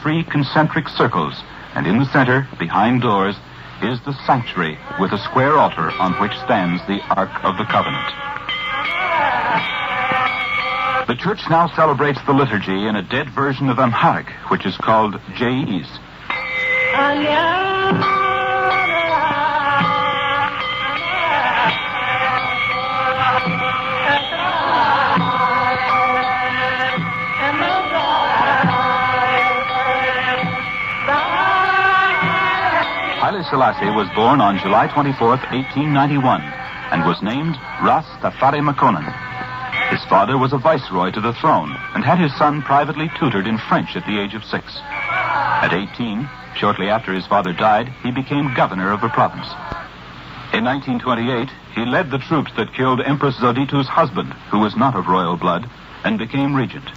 3 concentric circles, and in the center, behind doors, is the sanctuary with a square altar on which stands the Ark of the Covenant. The church now celebrates the liturgy in a dead version of Amharic, which is called Jais. Haile Selassie was born on July 24th, 1891, and was named Ras Tafari Makonnen. His father was a viceroy to the throne and had his son privately tutored in French at the age of 6. At 18, shortly after his father died, he became governor of the province. In 1928, he led the troops that killed Empress Zoditu's husband, who was not of royal blood, and became regent.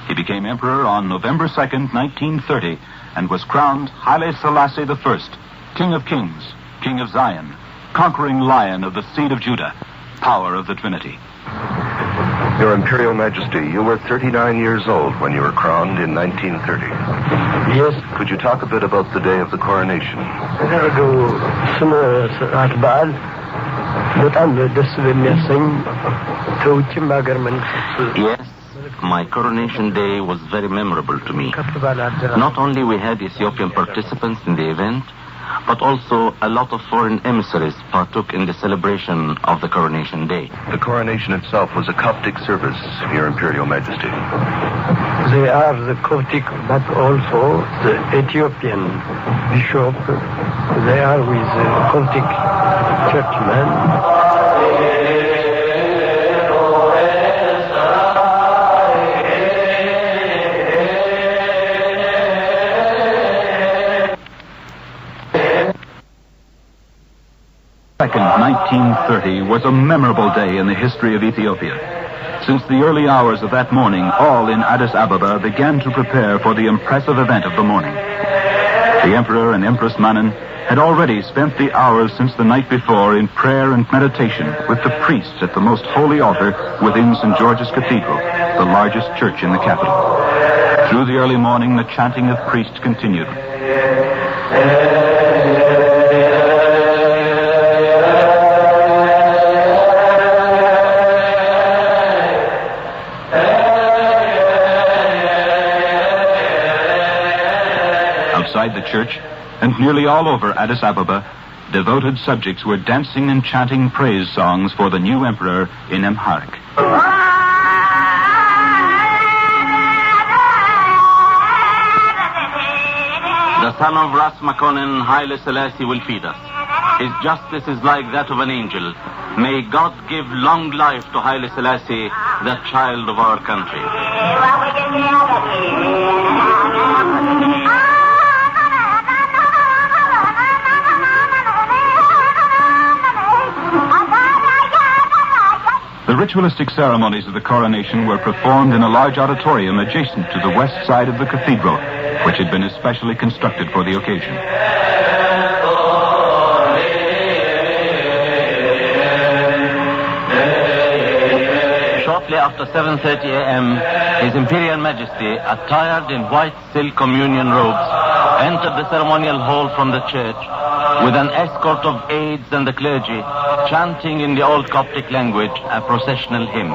He became emperor on November 2nd, 1930, and was crowned Haile Selassie I, King of Kings, King of Zion, conquering lion of the seed of Judah, power of the Trinity. Your Imperial Majesty, you were 39 years old when you were crowned in 1930. Yes. Could you talk a bit about the day of the coronation? Yes, my coronation day was very memorable to me. Not only we had Ethiopian participants in the event, but also a lot of foreign emissaries partook in the celebration of the coronation day. The coronation itself was a Coptic service, Your Imperial Majesty. They are the Coptic, but also the Ethiopian bishop. They are with the Coptic churchmen. Second, 1930 was a memorable day in the history of Ethiopia. Since the early hours of that morning, all in Addis Ababa began to prepare for the impressive event of the morning. The Emperor and Empress Manen had already spent the hours since the night before in prayer and meditation with the priests at the most holy altar within St. George's Cathedral, the largest church in the capital. Through the early morning, the chanting of priests continued. Outside the church, and nearly all over Addis Ababa, devoted subjects were dancing and chanting praise songs for the new emperor in Amharic. The son of Ras Makonnen, Haile Selassie, will feed us. His justice is like that of an angel. May God give long life to Haile Selassie, the child of our country. The ritualistic ceremonies of the coronation were performed in a large auditorium adjacent to the west side of the cathedral, which had been especially constructed for the occasion. Shortly after 7:30 a.m., His Imperial Majesty, attired in white silk communion robes, entered the ceremonial hall from the church with an escort of aides and the clergy, chanting in the old Coptic language a processional hymn.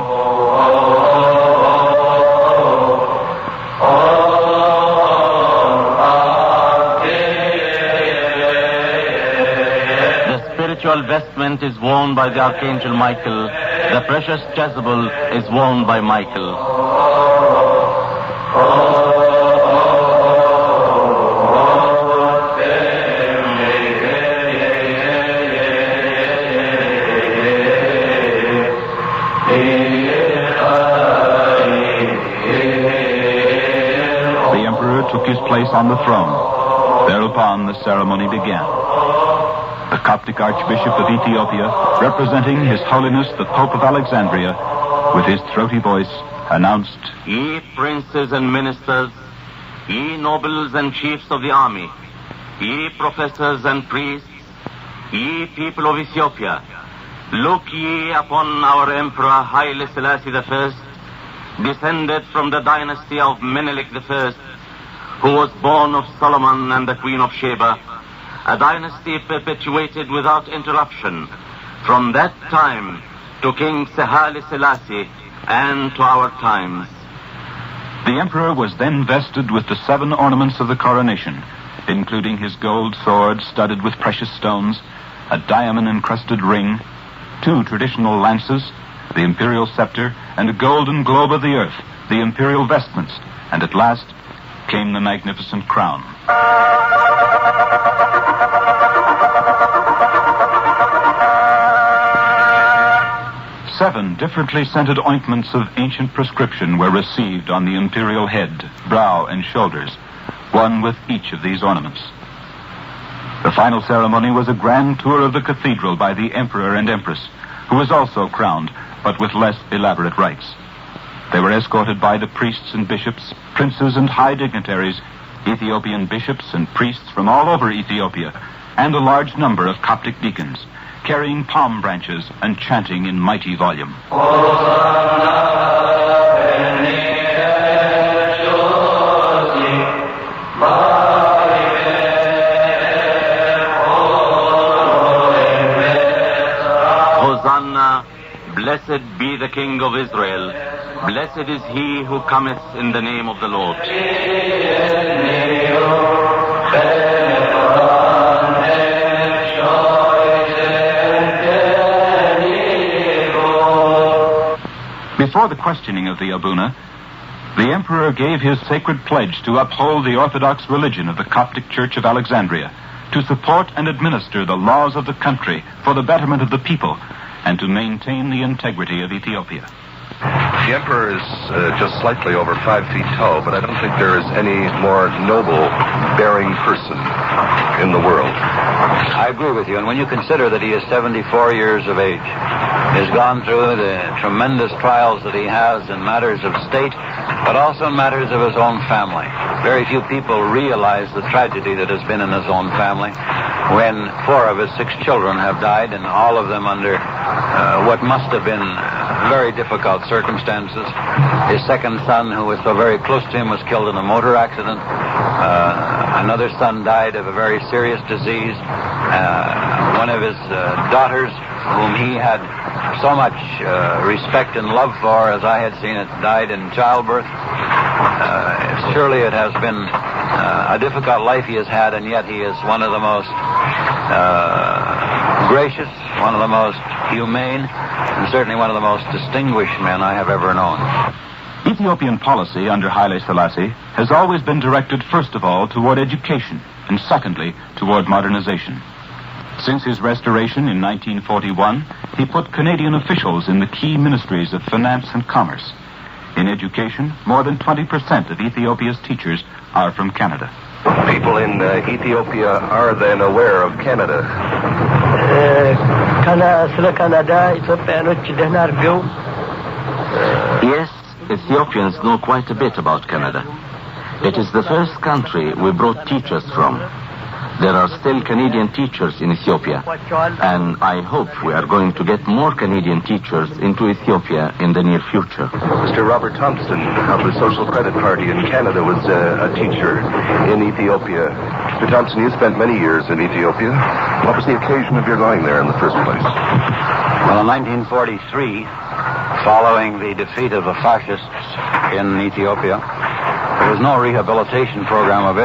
The spiritual vestment is worn by the Archangel Michael. The precious chasuble is worn by Michael. Took his place on the throne. Thereupon the ceremony began. The Coptic Archbishop of Ethiopia, representing His Holiness the Pope of Alexandria, with his throaty voice, announced, "Ye princes and ministers, ye nobles and chiefs of the army, ye professors and priests, ye people of Ethiopia, look ye upon our Emperor Haile Selassie I, descended from the dynasty of Menelik I, who was born of Solomon and the Queen of Sheba, a dynasty perpetuated without interruption from that time to King Haile Selassie and to our times. The emperor was then vested with the 7 ornaments of the coronation, including his gold sword studded with precious stones, a diamond-encrusted ring, 2 traditional lances, the imperial scepter, and a golden globe of the earth, the imperial vestments, and at last came the magnificent crown. 7 differently scented ointments of ancient prescription were received on the imperial head, brow, and shoulders, one with each of these ornaments. The final ceremony was a grand tour of the cathedral by the emperor and empress, who was also crowned, but with less elaborate rites. They were escorted by the priests and bishops, princes and high dignitaries, Ethiopian bishops and priests from all over Ethiopia, and a large number of Coptic deacons, carrying palm branches and chanting in mighty volume. Hosanna, blessed be the King of Israel. Blessed is he who cometh in the name of the Lord. Before the questioning of the Abuna, the emperor gave his sacred pledge to uphold the Orthodox religion of the Coptic Church of Alexandria, to support and administer the laws of the country for the betterment of the people, and to maintain the integrity of Ethiopia. The emperor is just slightly over 5 feet tall, but I don't think there is any more noble bearing person in the world. I agree with you, and when you consider that he is 74 years of age, has gone through the tremendous trials that he has in matters of state, but also in matters of his own family. Very few people realize the tragedy that has been in his own family when 4 of his 6 children have died, and all of them under what must have been very difficult circumstances. His second son, who was so very close to him, was killed in a motor accident. Another son died of a very serious disease. One of his daughters, whom he had so much respect and love for, as I had seen it, died in childbirth. Surely it has been a difficult life he has had, and yet he is one of the most gracious, one of the most humane, and certainly one of the most distinguished men I have ever known. Ethiopian policy under Haile Selassie has always been directed first of all toward education, and secondly toward modernization. Since his restoration in 1941, he put Canadian officials in the key ministries of finance and commerce. In education, more than 20% of Ethiopia's teachers are from Canada. People in Ethiopia are then aware of Canada. Yes, Ethiopians know quite a bit about Canada. It is the first country we brought teachers from. There are still Canadian teachers in Ethiopia, and I hope we are going to get more Canadian teachers into Ethiopia in the near future. Mr. Robert Thompson of the Social Credit Party in Canada was a teacher in Ethiopia. Mr. Thompson, you spent many years in Ethiopia. What was the occasion of your going there in the first place? Well, in 1943, following the defeat of the fascists in Ethiopia, there was no rehabilitation program available.